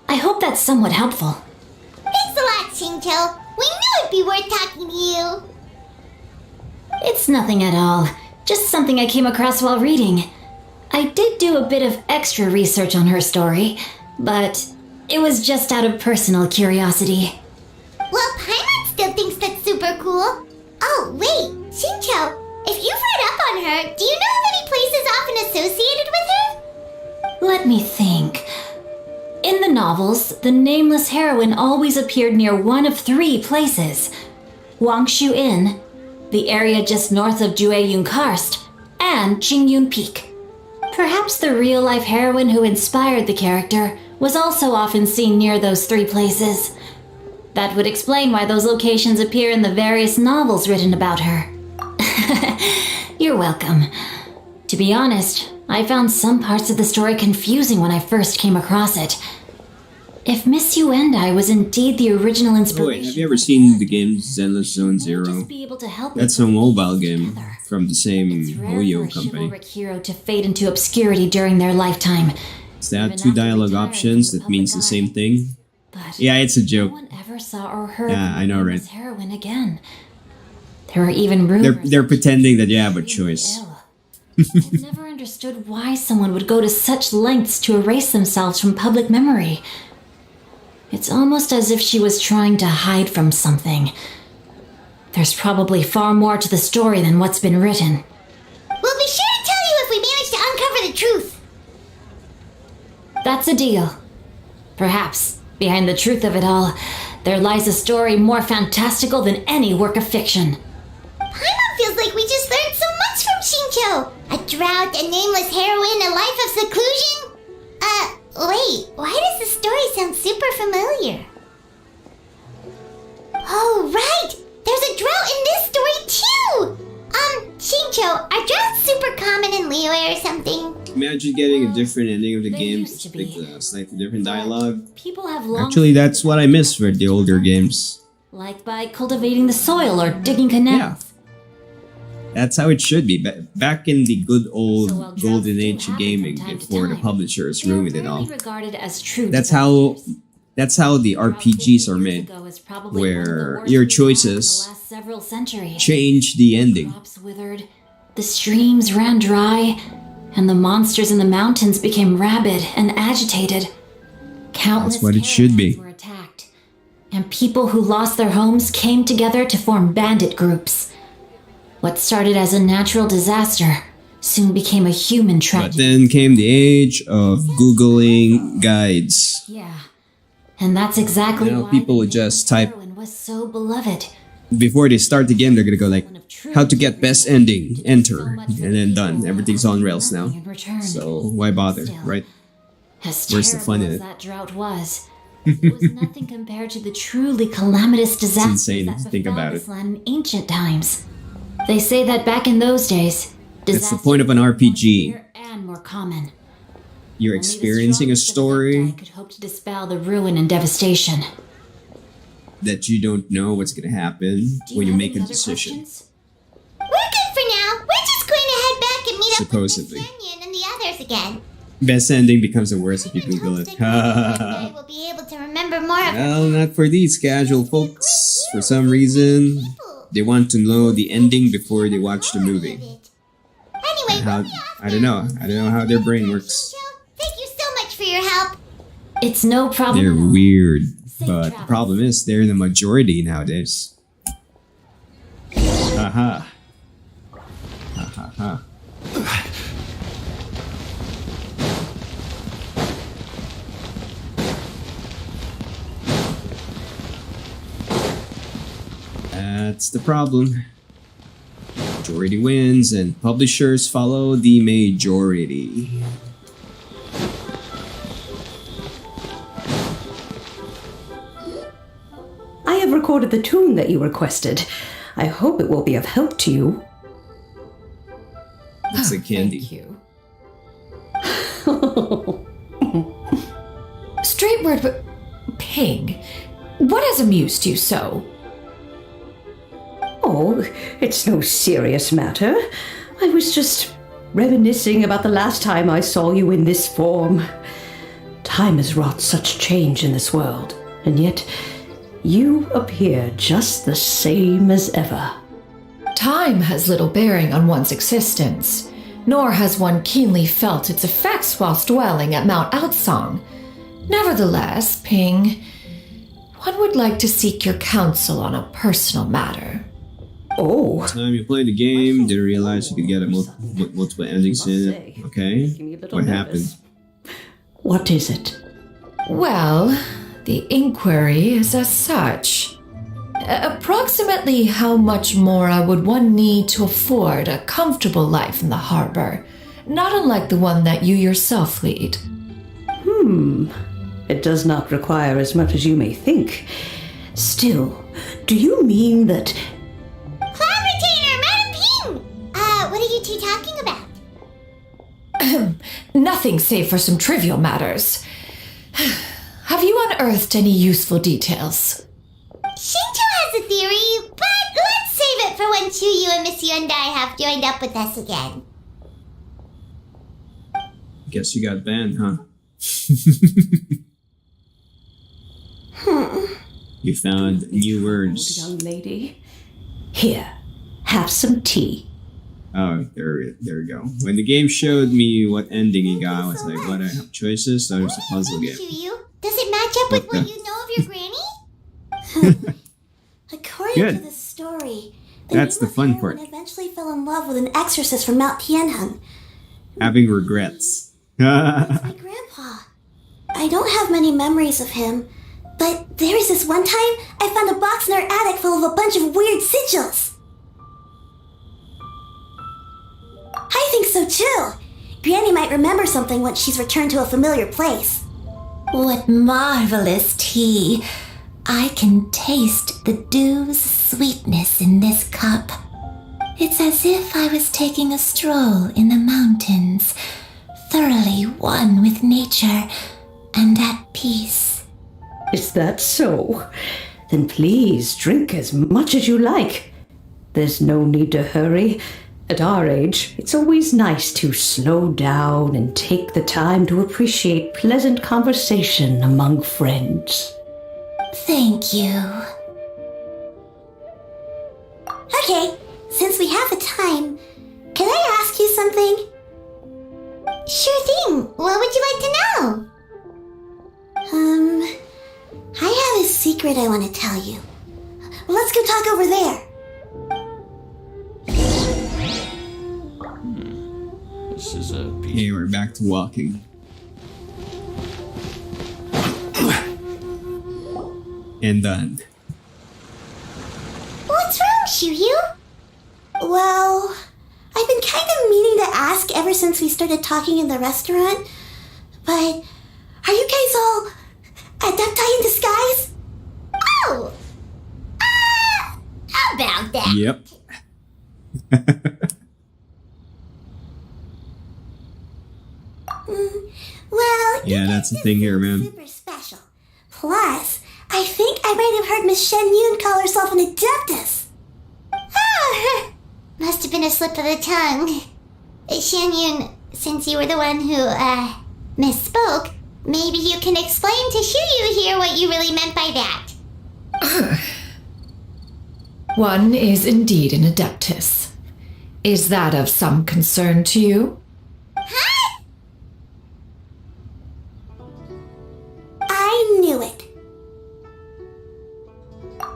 I hope that's somewhat helpful. Thanks a lot, Shincho. We knew it'd be worth talking to you. It's nothing at all. Just something I came across while reading. I did do a bit of extra research on her story, but it was just out of personal curiosity. Well, Paimon still thinks that's super cool. Oh, wait, Shincho, if you've read up on her, do you know of any places often associated with her? Let me think. In the novels, the nameless heroine always appeared near one of 3 places: Wangshu Inn, the area just north of Jueyun Karst, and Qingyun Peak. Perhaps the real-life heroine who inspired the character was also often seen near those 3 places. That would explain why those locations appear in the various novels written about her. You're welcome. To be honest, I found some parts of the story confusing when I first came across it. If Miss Yuendai was indeed the original Oh inspiration, wait, have you ever seen the game Zenless Zone I'd Zero? just be able to help me That's a put mobile things game together. from the same It's rare for HoYo a company. chivalric hero to fade into obscurity during their lifetime. Does that have Even 2 after dialogue retiring options from the that means the public same eye. thing? But Yeah, it's a no joke. one ever saw or heard Yeah, of I know, the right? nameless heroine again. There are even rumors. They're that pretending that she you have a was choice. ill. I've never understood why someone would go to such lengths to erase themselves from public memory. It's almost as if she was trying to hide from something. There's probably far more to the story than what's been written. We'll be sure to tell you if we manage to uncover the truth. That's a deal. Perhaps, behind the truth of it all, there lies a story more fantastical than any work of fiction. Paimon feels like we just learned so much from Shincho. I drought, a nameless heroine, a life of seclusion? Wait, why does the story sound super familiar? Oh, right! There's a drought in this story too! Shincho, are droughts super common in Liyue or something? Imagine getting a different ending of the game, like a slightly different dialogue. People have long Actually, that's what I miss for the older games. like by cultivating the soil or digging canals. That's how it should be. Back in the good old golden age of gaming, before the publishers ruined it all. Regarded as true. That's how the RPGs are made, where your choices Several centuries. change the ending. Crops withered, the streams ran dry, and the monsters in the mountains became rabid and agitated. Countless That's what it should be. caravans were attacked, and people who lost their homes came together to form bandit groups. What started as a natural disaster soon became a human But tragedy. then came the age of Googling guides. Yeah, and that's exactly Now why people the would just type, heroine was so beloved. before they start the game, they're gonna go like, how to get best ending, enter, and then done. Everything's on rails now. In return, So why bother, right? as Where's the fun in terrible as it? that drought was, it was nothing compared to the truly calamitous disasters insane that to think befell about this it. land in ancient times. They say that back in those days, That's the point of an RPG. and more common. You're Only the experiencing a strongest of story Adepti could hope to dispel the ruin and devastation. that you don't know what's gonna happen Do when you have make a any other decision. questions? We're good for now. We're just going to head back and meet Supposedly. up with Miss Kenyon and the others again. Best ending becomes the worst if you Google it. I will be able to remember more of Well, not for these casual folks. For some reason, they want to know the ending before they watch the movie. Anyway, How, we'll be off I don't know. I don't know how their brain works. Thank you so much for your help. It's no problem. They're at all. weird, but the travels. problem is they're the majority nowadays. Haha. Ha ha ha. That's the problem. Majority wins, and publishers follow the majority. I have recorded the tune that you requested. I hope it will be of help to you. It's a candy. Thank you. Straight word, but Ping, what has amused you so? Oh, it's no serious matter. I was just reminiscing about the last time I saw you in this form. Time has wrought such change in this world, and yet you appear just the same as ever. Time has little bearing on one's existence, nor has one keenly felt its effects whilst dwelling at Mount Outsong. Nevertheless, Ping, one would like to seek your counsel on a personal matter. Oh, Time you played the game, didn't realize you could get multiple endings in it. Okay, what happened? what is it? Well, the inquiry is as such. Approximately how much more I would one need to afford a comfortable life in the harbor, not unlike the one that you yourself lead. It does not require as much as you may think. Still, do you mean that... Cloud Retainer, Madam Ping! What are you two talking about? Nothing save for some trivial matters. Have you unearthed any useful details? Shincho has a theory, but let's save it for when Chuyu and Miss Yundai have joined up with us again. Guess you got banned, huh? You found new words. Young lady. Here, have some tea. Oh, there we go. When the game showed me what ending he got, I was like, what, I have choices? So it's a puzzle game. Chuyu, does it match up with what you know of your granny? According Good. to the story, That's the nameless fun heroine part. eventually fell in love with an exorcist from Mount Tianheng. Having regrets. My grandpa. I don't have many memories of him, but there was this one time I found a box in our attic full of a bunch of weird sigils. I think so too. Granny might remember something once she's returned to a familiar place. What marvelous tea! I can taste the dew's sweetness in this cup. It's as if I was taking a stroll in the mountains, thoroughly one with nature and at peace. Is that so? Then please drink as much as you like. There's no need to hurry. At our age, it's always nice to slow down and take the time to appreciate pleasant conversation among friends. Thank you. Okay, since we have the time, can I ask you something? Sure thing. What would you like to know? I have a secret I want to tell you. Let's go talk over there. This is a Okay, we're back to walking. And done. What's wrong, Shiryu? Well, I've been kind of meaning to ask ever since we started talking in the restaurant, but are you guys all adepti in disguise? Oh! How about that? Yep. Well, Yeah, that's the thing here, man. super special. Plus, I think I might have heard Miss Shen Yun call herself an adeptus. Ah, must have been a slip of the tongue. Shan Yun, since you were the one who, misspoke, maybe you can explain to Shiryu here what you really meant by that. One is indeed an adeptus. Is that of some concern to you? Huh? I knew it.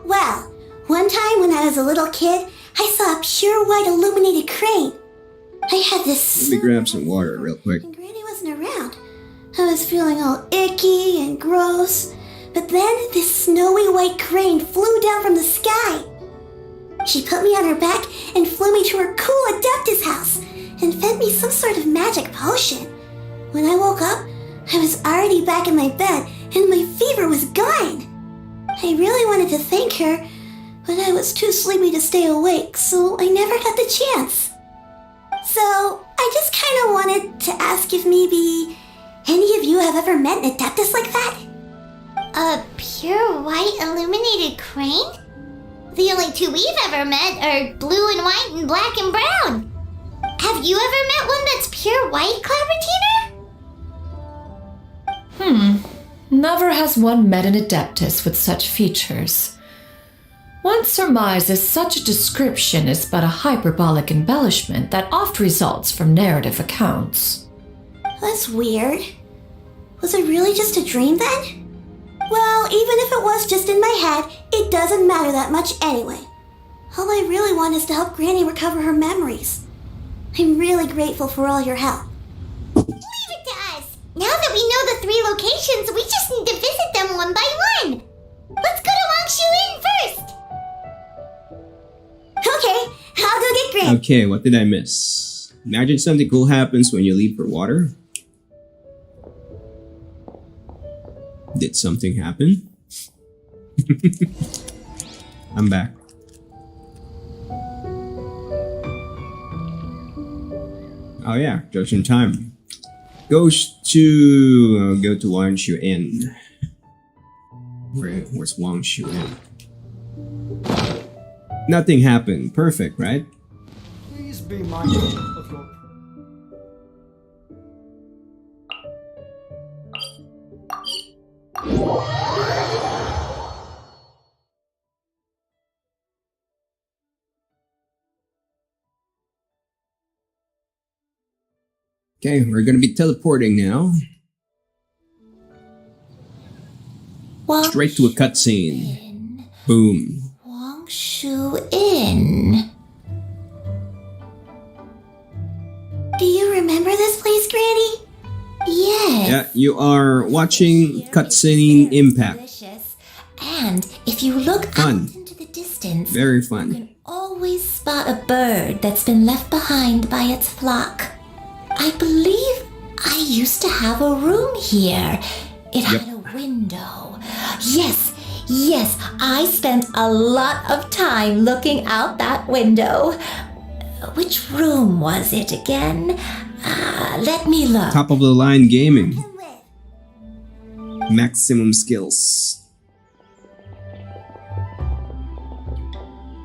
Well, one time when I was a little kid, I saw a pure white illuminated crane. I had this Let me grab some water real quick. and Granny wasn't around. I was feeling all icky and gross. But then this snowy white crane flew down from the sky. She put me on her back and flew me to her cool adeptus house and fed me some sort of magic potion. When I woke up, I was already back in my bed and my fever was gone. I really wanted to thank her, but I was too sleepy to stay awake, so I never got the chance. So, I just kind of wanted to ask if maybe any of you have ever met an adeptus like that? A pure white illuminated crane? The only two we've ever met are blue and white and black and brown. Have you ever met one that's pure white, Clavertina? Never has one met an adeptus with such features. One surmises such a description is but a hyperbolic embellishment that oft results from narrative accounts. That's weird. Was it really just a dream then? Well, even if it was just in my head, it doesn't matter that much anyway. All I really want is to help Granny recover her memories. I'm really grateful for all your help. Leave it to us. Now that we know the 3 locations, we just need to visit them one by one. Let's go to Wangshu Inn first. Okay, I'll go get Granny. Okay, what did I miss? Imagine something cool happens when you leave for water. Did something happen? I'm back. Oh yeah, just in time. Go to Wangshu Inn. Where's Wangshu Inn? Nothing happened. Perfect, right? Please be mindful of your... Okay, we're gonna be teleporting now. Straight to a cutscene. Boom. Wangshu Inn. Do you remember this place, Granny? Yes. Yeah, you are watching Cutscene Impact. Delicious. And if you look Fun. out into the distance, Very you fun. can always spot a bird that's been left behind by its flock. I believe I used to have a room here. It had a window. Yes, I spent a lot of time looking out that window. Which room was it again? Let me look. Top of the line gaming. Maximum skills.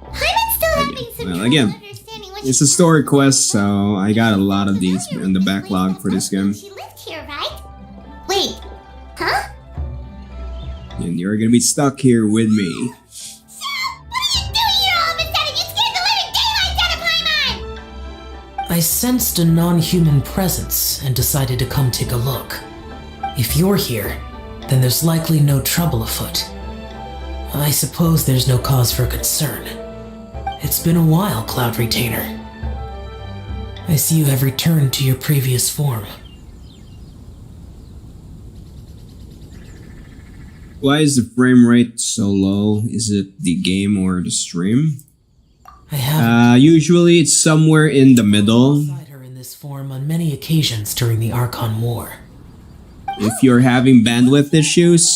I'm still having some Well, trouble again, understanding what it's a story quest, so I got a lot of these in the backlog for this game. She lived here, right? Wait, huh? And you're gonna be stuck here with me. I sensed a non-human presence and decided to come take a look. If you're here, then there's likely no trouble afoot. I suppose there's no cause for concern. It's been a while, Cloud Retainer. I see you have returned to your previous form. Why is the frame rate so low? Is it the game or the stream? I have usually it's somewhere in the middle. tried her in this form on many occasions during the Archon War. If you're having bandwidth issues,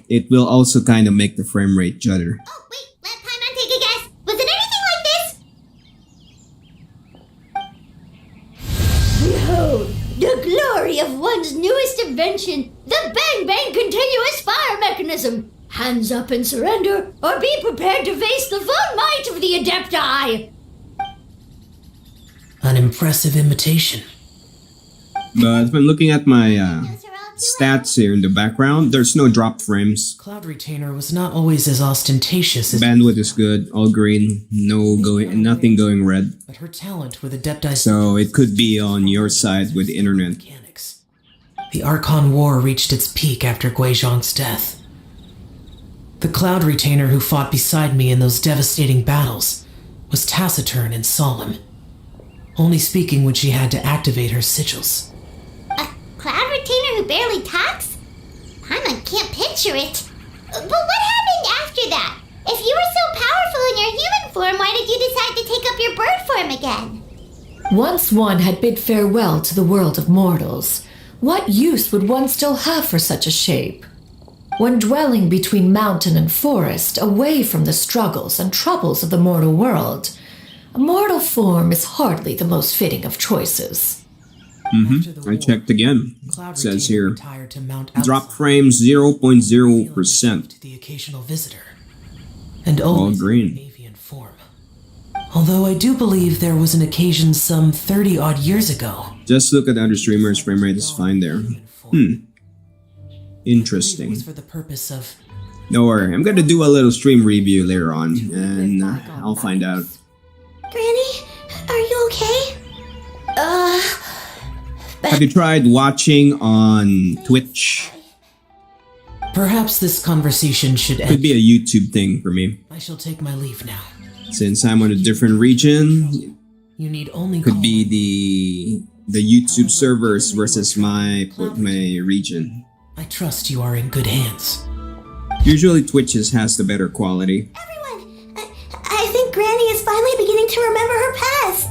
it will also kind of make the frame rate judder. Oh, wait, let Paimon take a guess. Was it anything like this? Behold, the glory of one's newest invention, the Bang Bang Continuous Fire Mechanism. Hands up and surrender, or be prepared to face the full might of the Adepti. An impressive imitation. But when looking at my stats here in the background, there's no drop frames. Cloud Retainer was not always as ostentatious as Bandwidth is good, all green, nothing going red. but her talent with Adepti So it could be on your side with the internet. mechanics. The Archon War reached its peak after Guizhong's death. The Cloud Retainer who fought beside me in those devastating battles was taciturn and solemn, only speaking when she had to activate her sigils. A Cloud Retainer who barely talks? Paimon can't picture it. But what happened after that? If you were so powerful in your human form, why did you decide to take up your bird form again? Once one had bid farewell to the world of mortals, what use would one still have for such a shape? When dwelling between mountain and forest, away from the struggles and troubles of the mortal world, a mortal form is hardly the most fitting of choices. I checked again. Cloud It says Retainer here, retired to Mount drop Outside, frames 0.0%. to the occasional visitor, and All always green. in avian form. Although I do believe there was an occasion some 30-odd years ago. Just look at the other streamers, frame rate is fine there. It Interesting. was for the purpose of Don't worry, I'm gonna do a little stream review later on, and I'll find out. Granny, are you okay? Have you tried watching on Twitch? perhaps this conversation should Could end. be a YouTube thing for me. I shall take my leave now. Since I'm on a different region, You need only could call be the YouTube servers versus my region. I trust you are in good hands. Usually Twitch's has the better quality. Everyone, I think Granny is finally beginning to remember her past.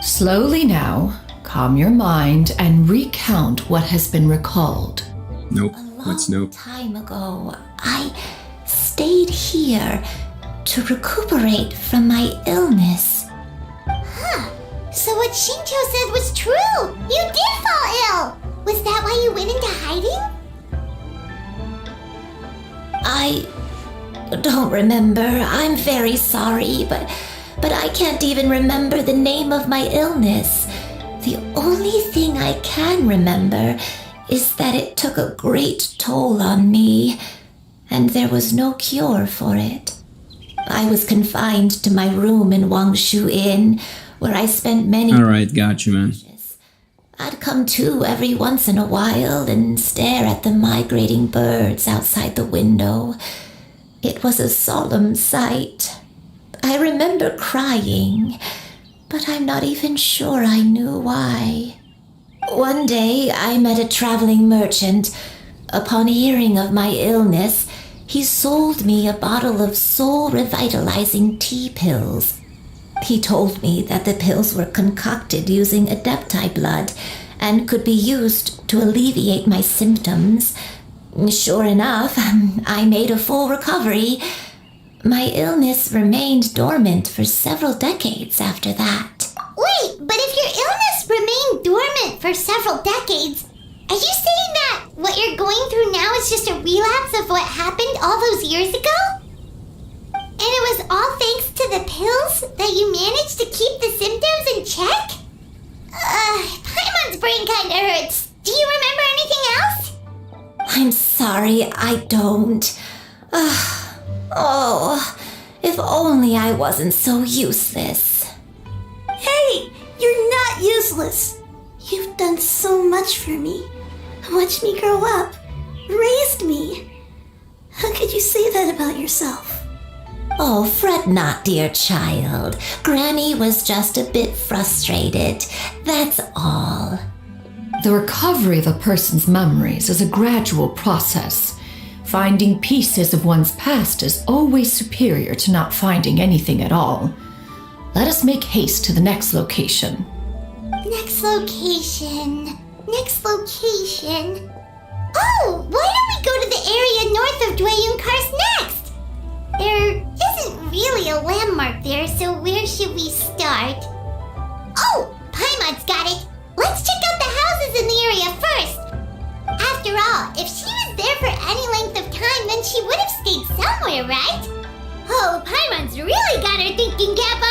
Slowly now, calm your mind and recount what has been recalled. Nope. What's nope? Time ago, I stayed here to recuperate from my illness. Huh. So what Shincho said was true. You did fall ill. Was that why you went into hiding? I don't remember. I'm very sorry, but I can't even remember the name of my illness. The only thing I can remember is that it took a great toll on me, and there was no cure for it. I was confined to my room in Wangshu Inn, where I spent many Alright, gotcha, man. I'd come to every once in a while and stare at the migrating birds outside the window. It was a solemn sight. I remember crying, but I'm not even sure I knew why. One day, I met a traveling merchant. Upon hearing of my illness, he sold me a bottle of soul-revitalizing tea pills. He told me that the pills were concocted using Adepti blood and could be used to alleviate my symptoms. Sure enough, I made a full recovery. My illness remained dormant for several decades after that. Wait, but if your illness remained dormant for several decades, are you saying that what you're going through now is just a relapse of what happened all those years ago? And it was all thanks to the pills that you managed to keep the symptoms in check? Paimon's brain kinda hurts. Do you remember anything else? I'm sorry, I don't. Oh, if only I wasn't so useless. Hey, you're not useless. You've done so much for me. Watched me grow up. Raised me. How could you say that about yourself? Oh, fret not, dear child. Granny was just a bit frustrated. That's all. The recovery of a person's memories is a gradual process. Finding pieces of one's past is always superior to not finding anything at all. Let us make haste to the next location. Next location. Oh, why don't we go to the area north of DaemonCross next? There isn't really a landmark there, so where should we start? Oh, Paimon's got it. Let's check out the houses in the area first. After all, if she was there for any length of time, then she would have stayed somewhere, right? Oh, Paimon's really got her thinking cap